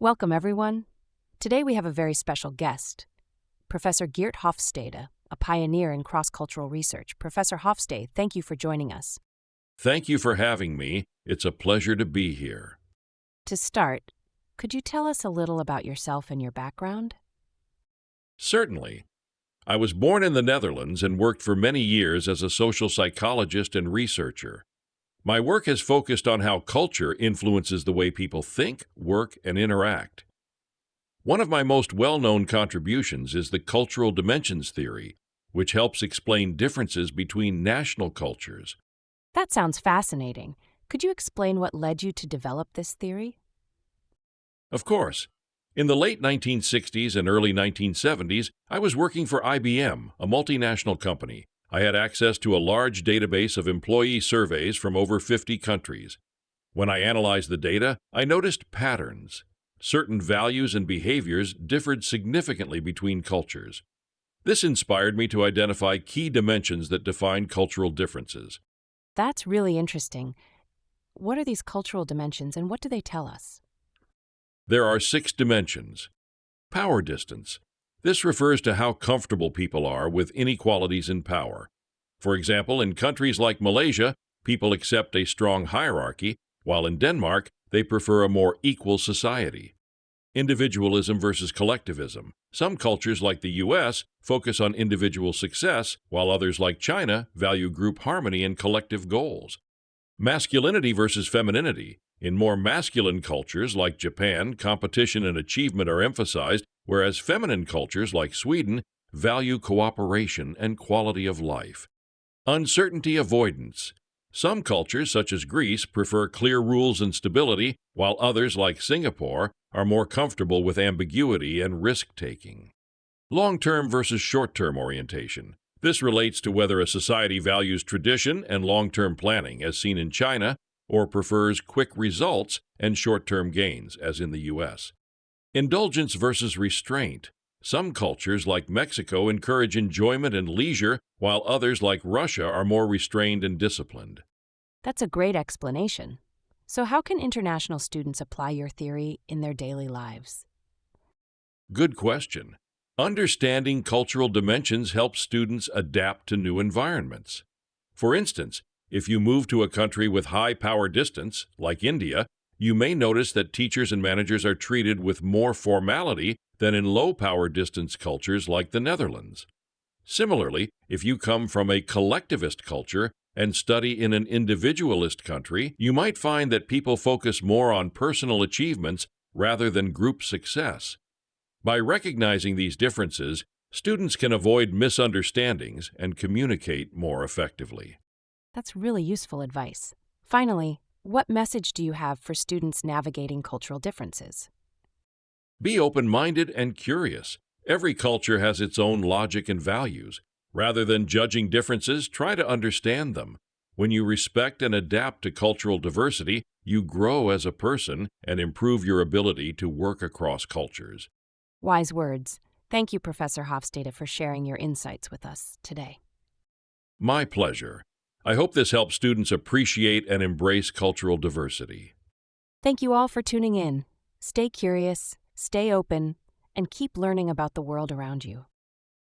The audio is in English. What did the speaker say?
Welcome, everyone. Today we have a very special guest, Professor Geert Hofstede, a pioneer in cross-cultural research. Professor Hofstede, thank you for joining us. Thank you for having me. It's a pleasure to be here. To start, could you tell us a little about yourself and your background? Certainly. I was born in the Netherlands and worked for many years as a social psychologist and researcher. My work has focused on how culture influences the way people think, work, and interact. One of my most well-known contributions is the cultural dimensions theory, which helps explain differences between national cultures. That sounds fascinating. Could you explain what led you to develop this theory? Of course, in the late 1960s and early 1970s, I was working for IBM, a multinational company. I had access to a large database of employee surveys from over 50 countries. When I analyzed the data, I noticed patterns. Certain values and behaviors differed significantly between cultures. This inspired me to identify key dimensions that define cultural differences. That's really interesting. What are these cultural dimensions and what do they tell us? There are 6 dimensions. Power distance. This refers to how comfortable people are with inequalities in power. For example, in countries like Malaysia, people accept a strong hierarchy, while in Denmark, they prefer a more equal society. Individualism versus collectivism. Some cultures, like the U.S., focus on individual success, while others, like China, value group harmony and collective goals. Masculinity versus femininity. In more masculine cultures, like Japan, competition and achievement are emphasized, whereas feminine cultures, like Sweden, value cooperation and quality of life. Uncertainty avoidance. Some cultures, such as Greece, prefer clear rules and stability, while others, like Singapore, are more comfortable with ambiguity and risk-taking. Long-term versus short-term orientation. This relates to whether a society values tradition and long-term planning, as seen in China, or prefers quick results and short-term gains, as in the U.S. Indulgence versus restraint. Some cultures, like Mexico, encourage enjoyment and leisure, while others, like Russia, are more restrained and disciplined. That's a great explanation. So how can international students apply your theory in their daily lives? Good question. Understanding cultural dimensions helps students adapt to new environments. For instance, if you move to a country with high power distance, like India, you may notice that teachers and managers are treated with more formality than in low power distance cultures like the Netherlands. Similarly, if you come from a collectivist culture and study in an individualist country, you might find that people focus more on personal achievements rather than group success. By recognizing these differences, students can avoid misunderstandings and communicate more effectively. That's really useful advice. Finally, what message do you have for students navigating cultural differences? Be open-minded and curious. Every culture has its own logic and values. Rather than judging differences, try to understand them. When you respect and adapt to cultural diversity, you grow as a person and improve your ability to work across cultures. Wise words. Thank you, Professor Hofstede, for sharing your insights with us today. My pleasure. I hope this helps students appreciate and embrace cultural diversity. Thank you all for tuning in. Stay curious, stay open, and keep learning about the world around you.